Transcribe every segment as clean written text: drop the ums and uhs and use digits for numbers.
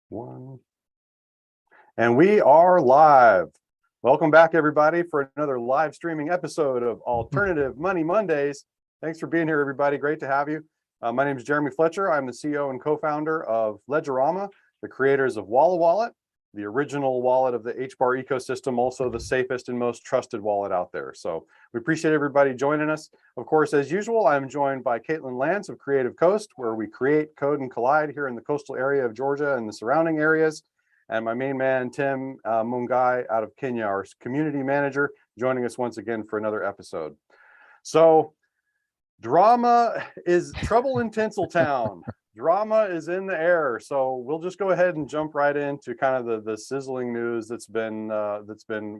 One. And we are live. Welcome back, everybody, for another live streaming episode of Alternative Money Mondays. Thanks for being here, everybody. Great to have you. My name is Jeremy Fletcher. I'm the CEO and co-founder of Ledgerama, the creators of Walla Wallet, the original wallet of the HBAR ecosystem, also the safest and most trusted wallet out there. So we appreciate everybody joining us. Of course, as usual, I'm joined by Caitlin Lance of Creative Coast, where we create, code, and collide here in the coastal area of Georgia and the surrounding areas. And my main man, Tim Mungai out of Kenya, our community manager, joining us once again for another episode. So drama is trouble in Tinseltown. Drama is in the air, so we'll just go ahead and jump right into kind of the sizzling news that's been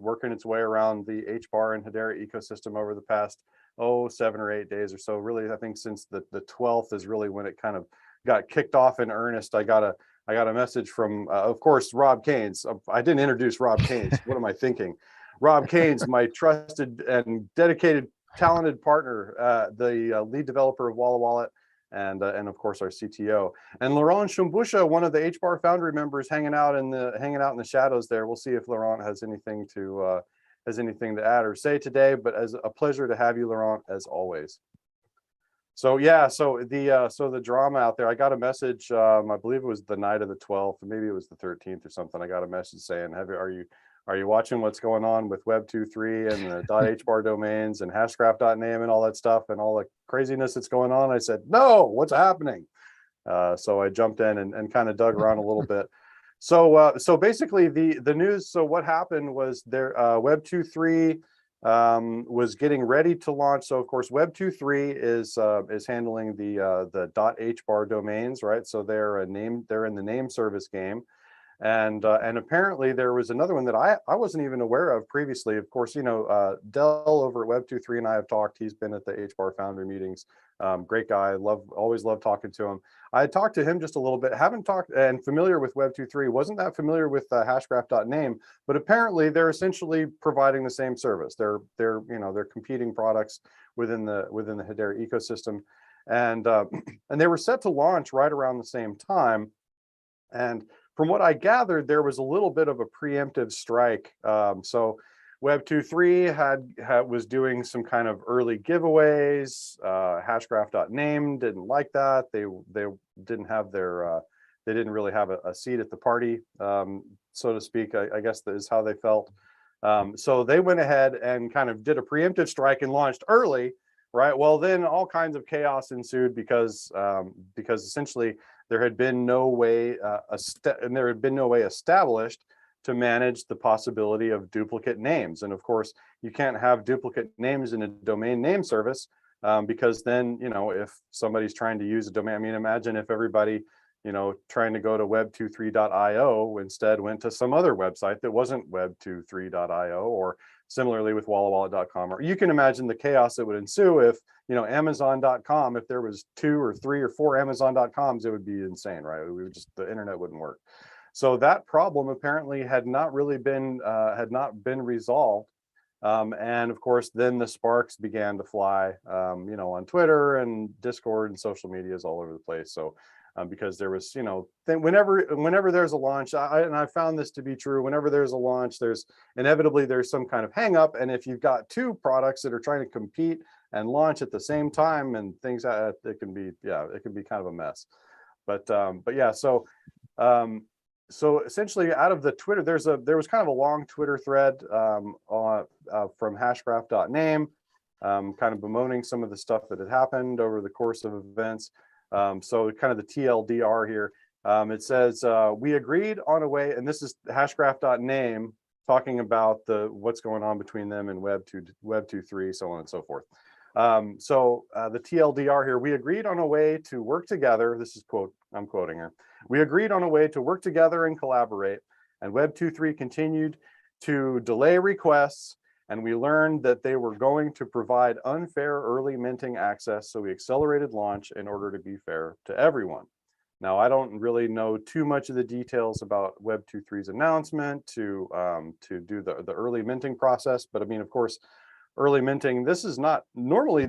working its way around the HBAR and Hedera ecosystem over the past 7 or 8 days or so. Really, I think since the 12th is really when it kind of got kicked off in earnest. I got a message from, of course, Rob Keynes. I didn't introduce Rob Keynes. What am I thinking? Rob Keynes, my trusted and dedicated, talented partner, the lead developer of Walla Wallet. And of course our CTO, and Laurent Shumbusha, one of the HBAR Foundry members, hanging out in the shadows there. We'll see if Laurent has anything to add or say today. But as a pleasure to have you, Laurent, as always. So yeah, so the drama out there. I got a message. I believe it was the night of the 12th, or maybe it was the 13th or something. I got a message saying, Are you watching what's going on with Web23 and the .HBAR domains and Hashgraph.name and all that stuff and all the craziness that's going on? I said, no, what's happening? So I jumped in and kind of dug around a little bit. So basically the news. So what happened was there, Web23 was getting ready to launch. So of course Web23 is handling the .HBAR domains, right? So they're in the name service game. And apparently there was another one that I wasn't even aware of previously. Of course, Dell over at Web23 and I have talked. He's been at the HBAR Foundry meetings. Great guy. Always love talking to him. I had talked to him just a little bit. Haven't talked and familiar with Web23. Wasn't that familiar with Hashgraph.name, but apparently they're essentially providing the same service. They're competing products within the Hedera ecosystem, and they were set to launch right around the same time. And from what I gathered, there was a little bit of a preemptive strike. So Web23 was doing some kind of early giveaways. Hashgraph.name didn't like that. They didn't have they didn't really have a seat at the party, so to speak. I guess that is how they felt. So they went ahead and kind of did a preemptive strike and launched early, right? Well, then all kinds of chaos ensued because essentially there had been no way established to manage the possibility of duplicate names. And of course, you can't have duplicate names in a domain name service because then, if somebody's trying to use a domain, I mean, imagine if everybody, trying to go to web23.io instead went to some other website that wasn't web23.io, or similarly with wallawallet.com. Or you can imagine the chaos that would ensue if, Amazon.com, if there was 2 or 3 or 4 Amazon.coms, it would be insane, right? The internet wouldn't work. So that problem apparently had not been resolved. And of course, then the sparks began to fly, on Twitter and Discord and social medias all over the place. So because there was, whenever there's a launch, and I found this to be true, whenever there's a launch, there's inevitably some kind of hang up. And if you've got 2 products that are trying to compete and launch at the same time and things, it can be kind of a mess. But yeah, so essentially out of the Twitter, there was kind of a long Twitter thread from Hashgraph.name, kind of bemoaning some of the stuff that had happened over the course of events. So kind of the TLDR here, it says, we agreed on a way, and this is Hashgraph.name talking about what's going on between them and Web23, so on and so forth. The TLDR here, we agreed on a way to work together. This is I'm quoting her. We agreed on a way to work together and collaborate, and Web23 continued to delay requests, and we learned that they were going to provide unfair early minting access, so we accelerated launch in order to be fair to everyone. Now, I don't really know too much of the details about Web23's announcement to do the early minting process, but I mean, of course, early minting, this is not really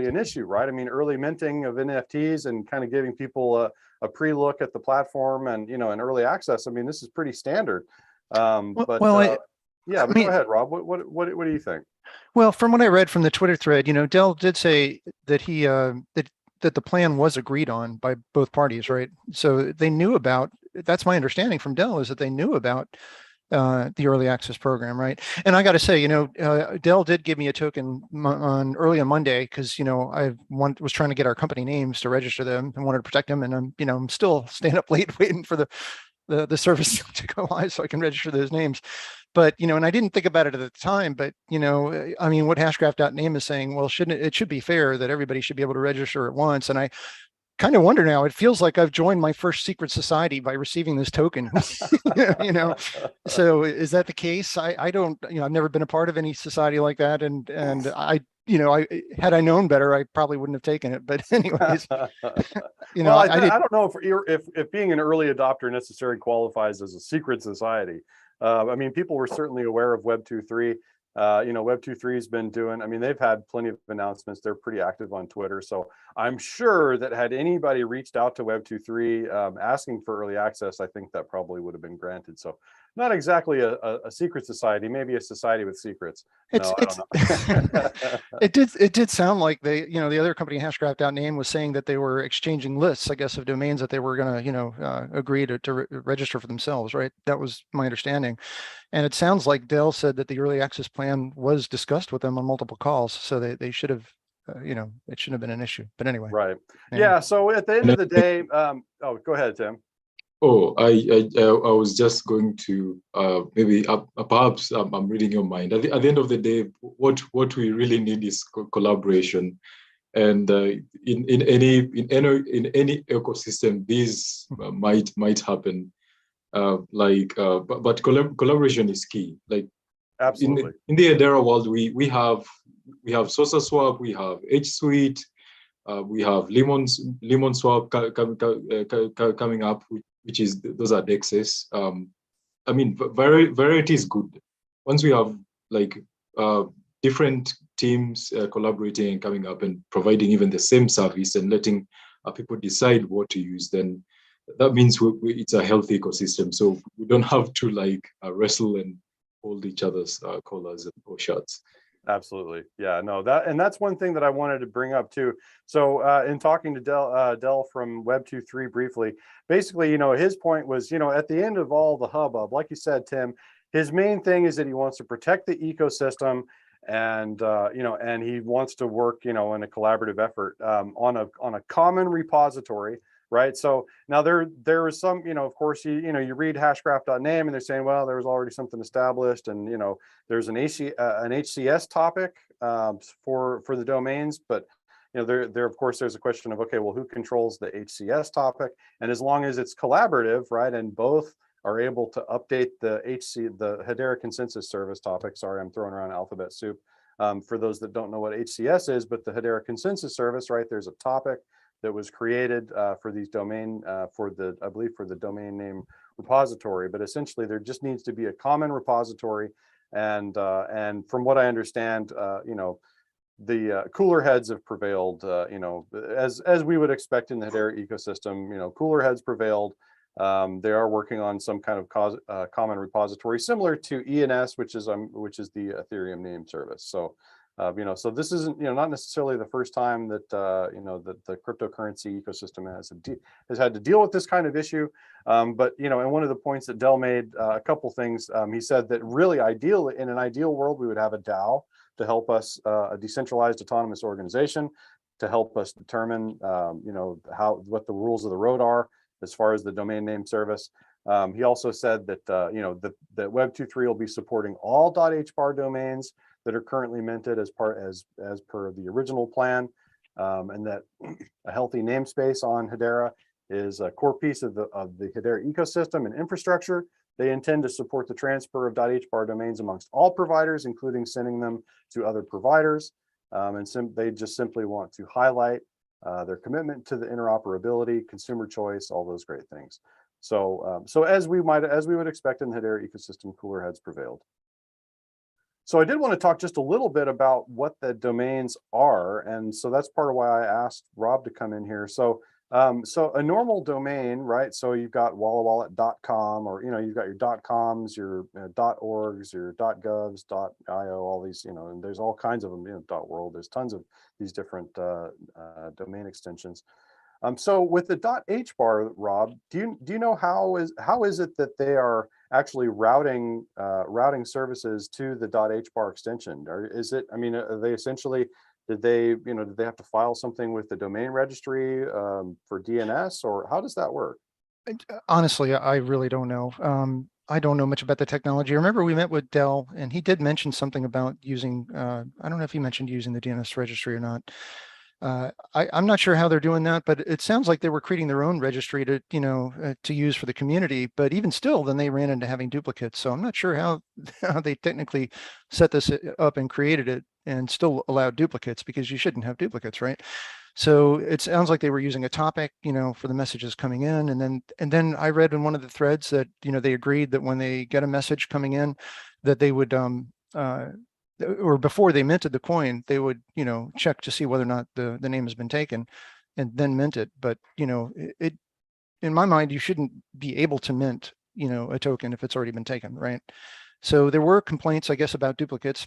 an issue, right? I mean, early minting of NFTs and kind of giving people a pre-look at the platform and, and early access. I mean, this is pretty standard. Yeah, but go ahead, Rob. What do you think? Well, from what I read from the Twitter thread, Dell did say that he that the plan was agreed on by both parties, right? So they knew about. That's my understanding from Dell, is that they knew about the early access program, right? And I got to say, Dell did give me a token early on Monday because I was trying to get our company names to register them and wanted to protect them, and I'm still staying up late waiting for the service to go live so I can register those names. But and I didn't think about it at the time, but I mean, what HashGraph.name is saying, well, it should be fair that everybody should be able to register at once. And I kind of wonder now, it feels like I've joined my first secret society by receiving this token. So is that the case? I don't, I've never been a part of any society like that. And I had I known better, I probably wouldn't have taken it. But anyways, well, I don't know if being an early adopter necessarily qualifies as a secret society. I mean, people were certainly aware of Web23. Web23 has been doing, I mean, they've had plenty of announcements. They're pretty active on Twitter. So I'm sure that had anybody reached out to Web23 asking for early access, I think that probably would have been granted. So not exactly a secret society, maybe a society with secrets. I don't know. It did sound like they, the other company, Hashgraph.name, was saying that they were exchanging lists, I guess, of domains that they were going to, agree to register for themselves, right? That was my understanding. And it sounds like Dell said that the early access plan was discussed with them on multiple calls, so they should have, it shouldn't have been an issue. But anyway. Right. Yeah. So at the end of the day, go ahead, Tim. Oh, I was just going to maybe perhaps I'm reading your mind. At the end of the day, what we really need is collaboration, and in any ecosystem, this might happen. But collaboration is key. Like absolutely in the Hedera world, we have Sosa Swap, we have H Suite, we have Lemon Swap coming up, which is those are DEXs. I mean, variety is good. Once we have different teams collaborating and coming up and providing even the same service and letting people decide what to use, then that means it's a healthy ecosystem. So we don't have to wrestle and hold each other's collars or shirts. Absolutely. Yeah, no, that's one thing that I wanted to bring up too. So in talking to Dell from Web23 briefly, basically, his point was, at the end of all the hubbub, like you said, Tim, his main thing is that he wants to protect the ecosystem and, and he wants to work, in a collaborative effort on a common repository. Right. So now there is some, of course, you read hashgraph.name and they're saying, well, there was already something established and, there's an HCS topic for the domains. But, there, of course, there's a question of, OK, well, who controls the HCS topic? And as long as it's collaborative, right, and both are able to update the Hedera consensus service topic. Sorry, I'm throwing around alphabet soup for those that don't know what HCS is, but the Hedera consensus service, right, there's a topic that was created for these domain for the domain name repository, but essentially there just needs to be a common repository, and from what I understand, the cooler heads have prevailed, as we would expect in the Hedera ecosystem. Cooler heads prevailed. They are working on some kind of common repository similar to ENS, which is the Ethereum name service. So. So this isn't, not necessarily the first time that, that the cryptocurrency ecosystem has had to deal with this kind of issue. But, and one of the points that Dell made, a couple things, he said that really in an ideal world, we would have a DAO to help us, a decentralized autonomous organization to help us determine, what the rules of the road are as far as the domain name service. He also said that, that Web23 will be supporting all .hbar domains that are currently minted as per the original plan, and that a healthy namespace on Hedera is a core piece of the Hedera ecosystem and infrastructure. They intend to support the transfer of .hbar domains amongst all providers, including sending them to other providers. They just simply want to highlight their commitment to the interoperability, consumer choice, all those great things. So, as we would expect in the Hedera ecosystem, cooler heads prevailed. So I did want to talk just a little bit about what the domains are. And so that's part of why I asked Rob to come in here. So so a normal domain, right? So you've got wallawallet.com, or, you've got your .coms, your .orgs, your .govs, .io, all these, and there's all kinds of them, .world, there's tons of these different domain extensions. So with the .hbar, Rob, do you know how is it that they are actually routing services to the .hbar extension? Or is it, are they essentially, did they have to file something with the domain registry for DNS, or how does that work? Honestly, I really don't know. I don't know much about the technology. I remember we met with Dell, and he did mention something about using, I don't know if he mentioned using the DNS registry or not. I'm not sure how they're doing that, but it sounds like they were creating their own registry to, to use for the community. But even still, then they ran into having duplicates. So I'm not sure how they technically set this up and created it and still allowed duplicates, because you shouldn't have duplicates, right? So it sounds like they were using a topic, for the messages coming in, and then I read in one of the threads that they agreed that when they get a message coming in, that they would or before they minted the coin, they would, check to see whether or not the name has been taken, and then mint it. But, it in my mind, you shouldn't be able to mint, a token if it's already been taken, right? So there were complaints, I guess, about duplicate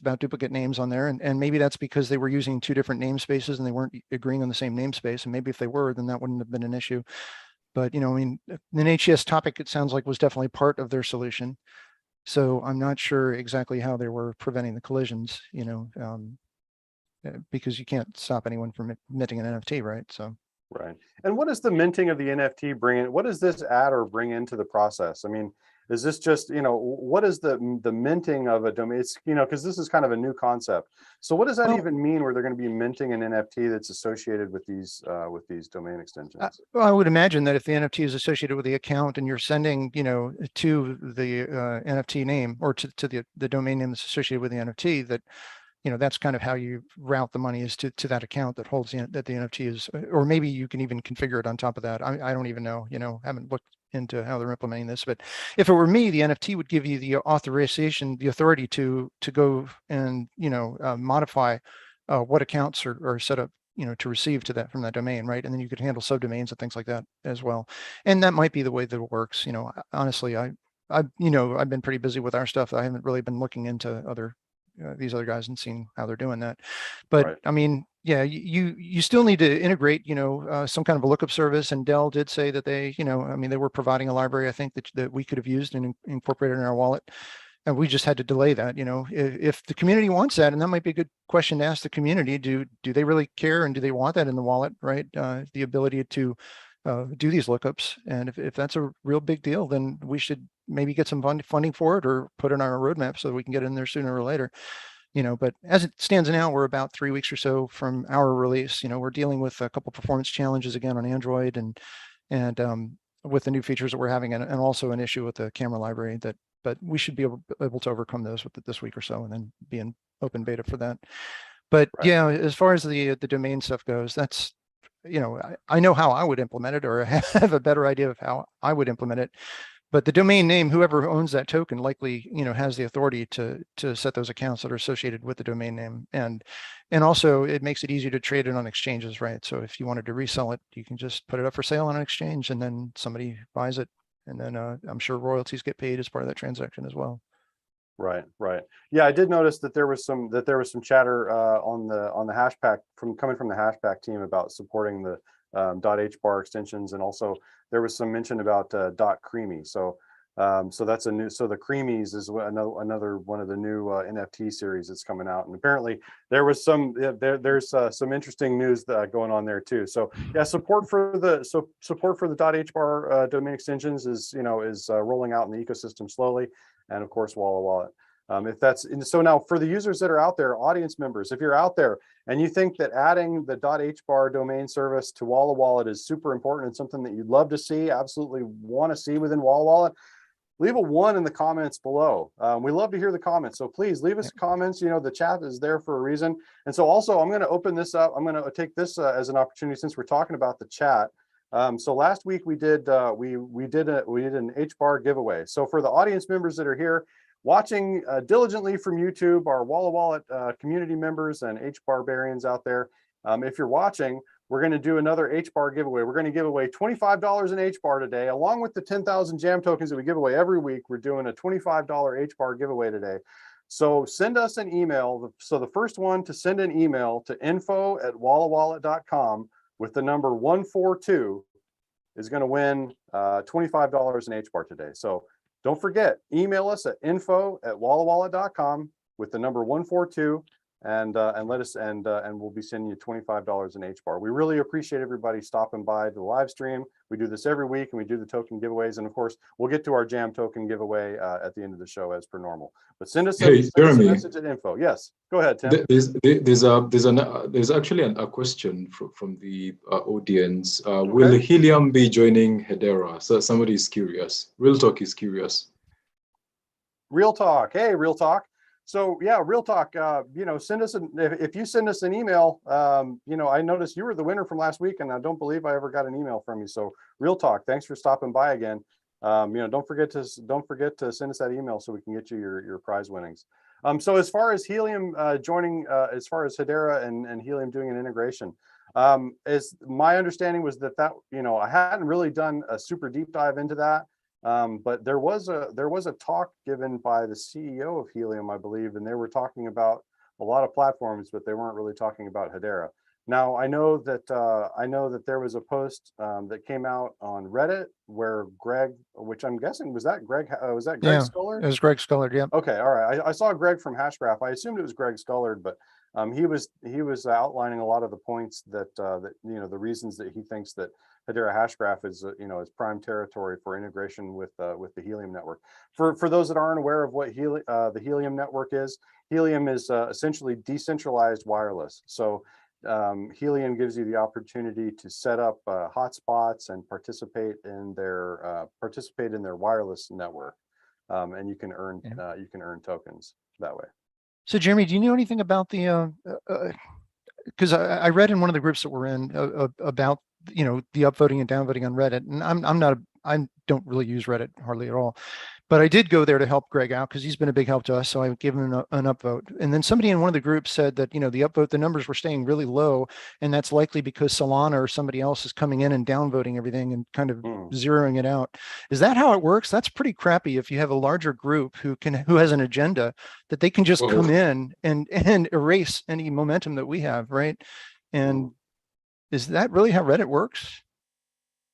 names on there. And maybe that's because they were using two different namespaces and they weren't agreeing on the same namespace. And maybe if they were, then that wouldn't have been an issue. But, an HES topic, it sounds like, was definitely part of their solution. So I'm not sure exactly how they were preventing the collisions, because you can't stop anyone from minting an NFT, right? So. Right. And what does the minting of the NFT bring in? What does this add or bring into the process? I mean, is this just, what is the minting of a domain? It's, because this is kind of a new concept. So what does that even mean, where they're going to be minting an NFT that's associated with these domain extensions? Well, I would imagine that if the NFT is associated with the account and you're sending, to the NFT name, or to the domain name that's associated with the NFT, that that's kind of how you route the money, is to that account that holds that the NFT is, or maybe you can even configure it on top of that. I don't even know, haven't looked into how they're implementing this. But if it were me, the NFT would give you the authorization, the authority to go and, modify what accounts are set up, to receive to that from that domain, right? And then you could handle subdomains and things like that as well. And that might be the way that it works. Honestly, I've been pretty busy with our stuff. I haven't really been looking into these other guys and seeing how they're doing that. But right. I mean, yeah, you still need to integrate, some kind of a lookup service. And Dell did say that they, they were providing a library, I think, that we could have used and incorporated in our wallet. And we just had to delay that. If the community wants that, and that might be a good question to ask the community, do they really care, and do they want that in the wallet, right? The ability to do these lookups. And if that's a real big deal, then we should maybe get some funding for it, or put it on our roadmap so that we can get in there sooner or later. But as it stands now, we're about 3 weeks or so from our release. We're dealing with a couple performance challenges again on Android, and with the new features that we're having, and also an issue with the camera library, but we should be able to overcome those with this week or so, and then be in open beta for that. But right. Yeah, as far as the domain stuff goes, that's, I know how I would implement it, or have a better idea of how I would implement it. But the domain name, whoever owns that token, likely, has the authority to set those accounts that are associated with the domain name. And also it makes it easy to trade it on exchanges, right? So if you wanted to resell it, you can just put it up for sale on an exchange, and then somebody buys it. And then I'm sure royalties get paid as part of that transaction as well. Right. Yeah, I did notice that there was some chatter on the Hashpack coming from the Hashpack team about supporting the .hbar extensions, and also there was some mention about .creamy. So that's a new. So the Creamies is another one of the new NFT series that's coming out, and apparently there was some there's some interesting news going on there too. So yeah, support for the .hbar domain extensions is rolling out in the ecosystem slowly, and of course Walla Wallet. So now for the users that are out there, audience members, if you're out there and you think that adding the .hbar domain service to Walla Wallet is super important and something that you'd love to see, absolutely want to see within Walla Wallet, leave a 1 in the comments below. We love to hear the comments, so please leave us comments. The chat is there for a reason. And so also I'm going to open this up. I'm going to take this as an opportunity, since we're talking about the chat. So last week we did an HBAR giveaway. So for the audience members that are here, watching diligently from YouTube, our Walla Wallet community members and HBARbarians out there, if you're watching, we're going to do another HBAR giveaway. We're going to give away $25 in HBAR today, along with the 10,000 jam tokens that we give away every week. We're doing a $25 HBAR giveaway today. So send us an email. So the first one to send an email to info@wallawallet.com with the number 142 is going to win $25 in HBAR today. So don't forget, email us at info@wallawallet.com with the number 142 and let us and we'll be sending you $25 in HBAR. We really appreciate everybody stopping by the live stream. We do this every week and we do the token giveaways, and of course we'll get to our jam token giveaway at the end of the show as per normal. But send us a message at info. Yes, go ahead, Tim. There's actually a question from the audience. Will Helium be joining Hedera? So somebody is curious. Real Talk is curious. Real Talk. Hey, Real Talk. So yeah, Real Talk, send us if you send us an email, I noticed you were the winner from last week and I don't believe I ever got an email from you. So Real Talk, thanks for stopping by again. Don't forget to send us that email so we can get you your prize winnings. So as far as Helium joining, as far as Hedera and Helium doing an integration, as my understanding was that I hadn't really done a super deep dive into that. But there was a talk given by the CEO of Helium, I believe, and they were talking about a lot of platforms, but they weren't really talking about Hedera. Now I know that there was a post that came out on Reddit where Greg, which I'm guessing was that Greg Scullard? It was Greg Scullard. Yeah. Okay, all right. I saw Greg from Hashgraph. I assumed it was Greg Scullard, but he was outlining a lot of the points that the reasons that he thinks that Hedera Hashgraph is is prime territory for integration with the Helium network. For those that aren't aware of what the Helium network is, Helium is essentially decentralized wireless. So Helium gives you the opportunity to set up hotspots and participate in their wireless network, and you can earn tokens that way. So Jeremy, do you know anything about the? Because I read in one of the groups that we're in about the upvoting and downvoting on Reddit, and I don't really use Reddit hardly at all, but I did go there to help Greg out because he's been a big help to us. So I gave him an upvote, and then somebody in one of the groups said that the upvote, the numbers were staying really low, and that's likely because Solana or somebody else is coming in and downvoting everything and kind of zeroing it out. Is that how it works? That's pretty crappy if you have a larger group who has an agenda that they can just come in and erase any momentum that we have, right? And is that really how Reddit works?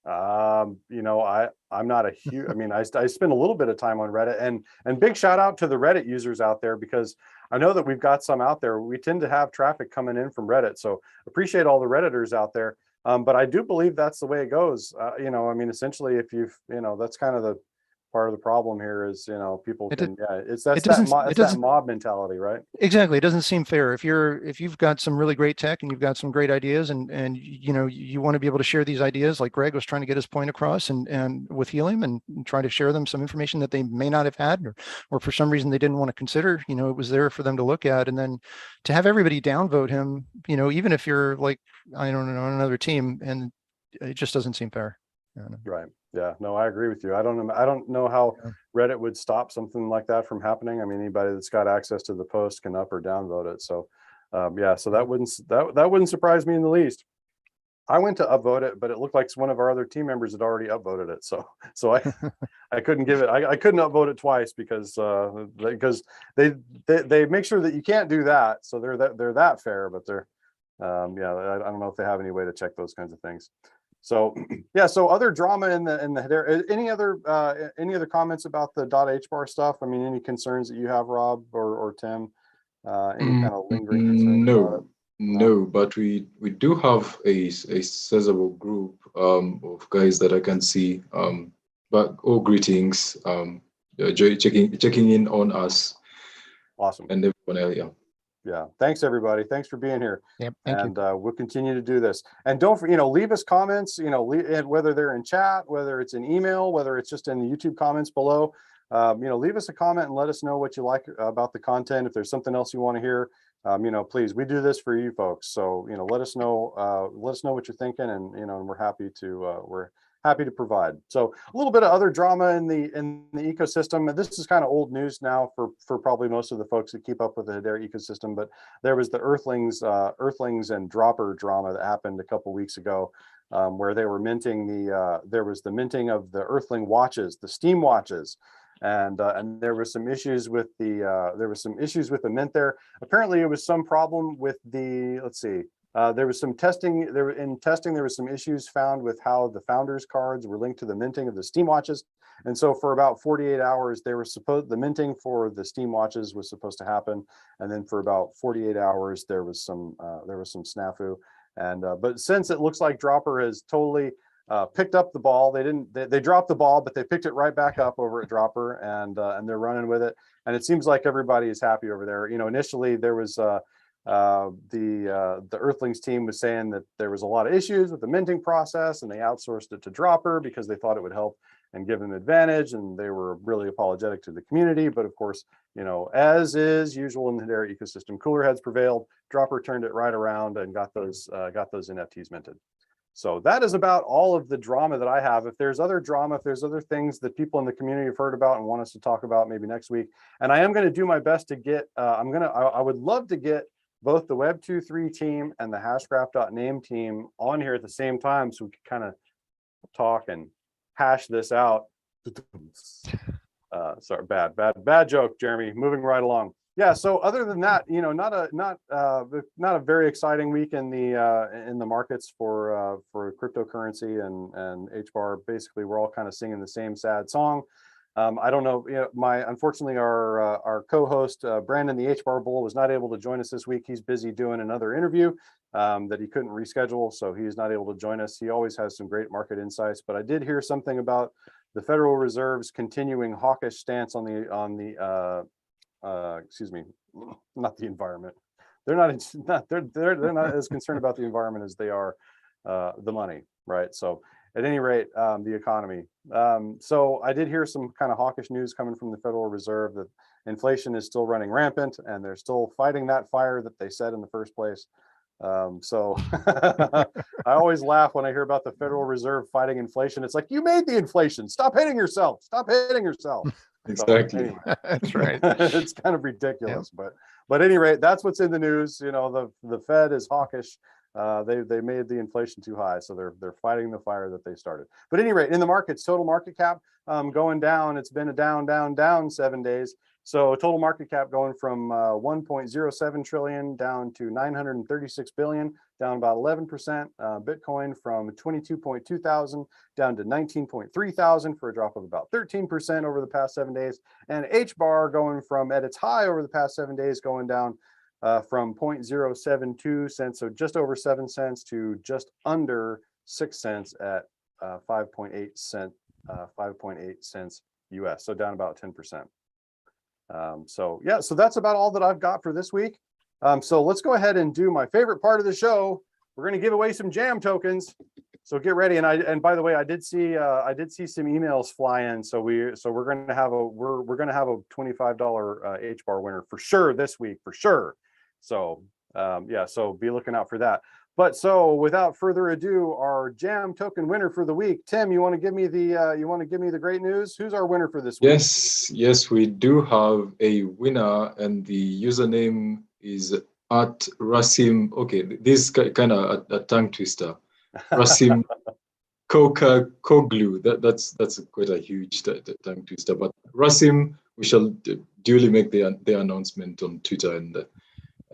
I'm not a huge, I spend a little bit of time on Reddit, and big shout out to the Reddit users out there, because I know that we've got some out there. We tend to have traffic coming in from Reddit. So appreciate all the Redditors out there. But I do believe that's the way it goes. Essentially if that's kind of the part of the problem here is, people can, it's that mob mentality, right? Exactly. It doesn't seem fair. If you've got some really great tech and you've got some great ideas and you want to be able to share these ideas, like Greg was trying to get his point across and with Helium and try to share them some information that they may not have had, or for some reason they didn't want to consider, it was there for them to look at. And then to have everybody downvote him, even if you're like, I don't know, on another team, and it just doesn't seem fair. Right. Yeah, no, I agree with you. I don't know how Reddit would stop something like that from happening. Anybody that's got access to the post can up or downvote it. So so that wouldn't surprise me in the least. I went to upvote it, but it looked like one of our other team members had already upvoted it. So I couldn't give it, I couldn't upvote it twice because they make sure that you can't do that. So they're that fair, but they're I don't know if they have any way to check those kinds of things. So so other drama in the Hedera. Any other comments about the .hbar stuff? Any concerns that you have, Rob or Tim? Any kind of lingering concerns? No, but we do have a sizable group of guys that I can see. But all greetings, checking in on us. Awesome. And everyone else. Yeah, thanks everybody. Thanks for being here. Yep, thank you. We'll continue to do this. And don't leave us comments. Whether they're in chat, whether it's in email, whether it's just in the YouTube comments below. Leave us a comment and let us know what you like about the content. If there's something else you want to hear, please. We do this for you folks. So let us know what you're thinking, and and we're happy happy to provide. So a little bit of other drama in the ecosystem. This is kind of old news now for probably most of the folks that keep up with the Hedera ecosystem, but there was the Earthlings and Dropper drama that happened a couple weeks ago, where they were minting there was the minting of the Earthling watches, the Steam watches. And there was some issues with the mint there. Apparently it was some problem with the, let's see, there was some testing, there was some issues found with how the founders cards were linked to the minting of the Steam watches. And so for about 48 hours, the minting for the Steam watches was supposed to happen. And then for about 48 hours, there was some snafu. And but since it looks like Dropper has totally picked up the ball, they dropped the ball, but they picked it right back up over at Dropper, and they're running with it. And it seems like everybody is happy over there. You know, initially there was the Earthlings team was saying that there was a lot of issues with the minting process, and they outsourced it to Dropper because they thought it would help and give them advantage, and they were really apologetic to the community. But of course, you know, as is usual in the Hedera ecosystem, cooler heads prevailed. Dropper turned it right around and got those NFTs minted. So that is about all of the drama that I have. If there's other drama, if there's other things that people in the community have heard about and want us to talk about maybe next week, and I am going to do my best to get, I would love to get both the Web23 team and the Hashgraph.name team on here at the same time, so we could kind of talk and hash this out. Sorry, bad joke, Jeremy. Moving right along. Yeah. So other than that, you know, not a very exciting week in the markets for cryptocurrency and HBAR. Basically, we're all kind of singing the same sad song. I don't know. You know, unfortunately, our co-host Brandon, the HBAR Bull, was not able to join us this week. He's busy doing another interview that he couldn't reschedule, so he's not able to join us. He always has some great market insights, but I did hear something about the Federal Reserve's continuing hawkish stance on the excuse me, not the environment. They're not as concerned about the environment as they are the money, right? So at any rate, the economy. So I did hear some kind of hawkish news coming from the Federal Reserve that inflation is still running rampant and they're still fighting that fire that they set in the first place. So I always laugh when I hear about the Federal Reserve fighting inflation. It's like, you made the inflation. Stop hitting yourself. Stop hitting yourself. Exactly. So anyway, That's right. it's kind of ridiculous, but at any rate, that's what's in the news. You know, the Fed is hawkish. They made the inflation too high, so they're fighting the fire that they started. But at any rate, in the markets, total market cap going down. It's been a down 7 days. So total market cap going from 1.07 trillion down to 936 billion, down about 11%. Bitcoin from 22.2 thousand down to 19.3 thousand for a drop of about 13% over the past 7 days. And HBAR going from at its high over the past 7 days, going down from 0.072 cents, so just over 7 cents, to just under 6 cents at 5.8 cents US. So down about 10%. So yeah, so that's about all that I've got for this week. So let's go ahead and do my favorite part of the show. We're going to give away some jam tokens. So get ready. And by the way, I did see some emails fly in. So we're going to have a $25 HBAR winner for sure this week, for sure. So yeah, so be looking out for that. But so without further ado, our jam token winner for the week, Tim, you want to give me the great news? Who's our winner for this week? Yes, we do have a winner, and the username is at Rasim. Okay, this is kind of a tongue twister. Rasim Koglu. That's quite a huge tongue twister. But Rasim, we shall duly make the announcement on Twitter and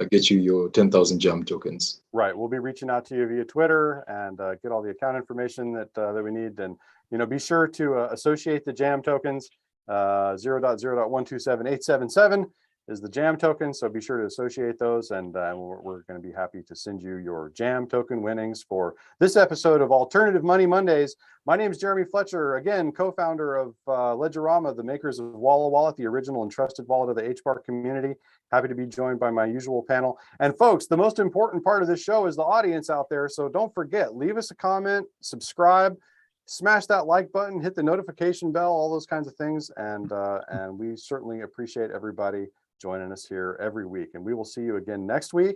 get you your 10,000 jam tokens. Right, we'll be reaching out to you via Twitter and get all the account information that we need. And be sure to associate the jam tokens. 0.0.127877 is the jam token, so be sure to associate those, and we're going to be happy to send you your jam token winnings for this episode of Alternative Money Mondays. My name is Jeremy Fletcher, again, co-founder of Ledgerama, the makers of Walla Wallet, the original and trusted wallet of the HBAR community. Happy to be joined by my usual panel. And folks, the most important part of this show is the audience out there, so don't forget, leave us a comment, subscribe, smash that like button, hit the notification bell, all those kinds of things, and we certainly appreciate everybody joining us here every week. And we will see you again next week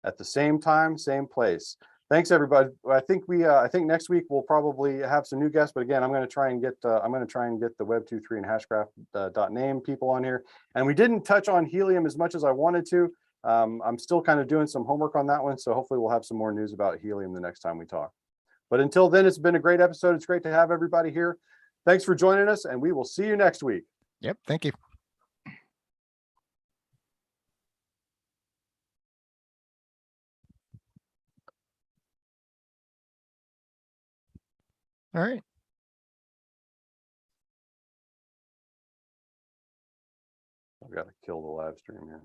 at the same time, same place. Thanks, everybody. I think I think next week we'll probably have some new guests, but again, I'm going to try and get the Web23 and Hashgraph.name people on here. And we didn't touch on Helium as much as I wanted to. I'm still kind of doing some homework on that one, so hopefully we'll have some more news about Helium the next time we talk. But until then, it's been a great episode. It's great to have everybody here. Thanks for joining us, and we will see you next week. Yep. Thank you. All right. I've got to kill the live stream here.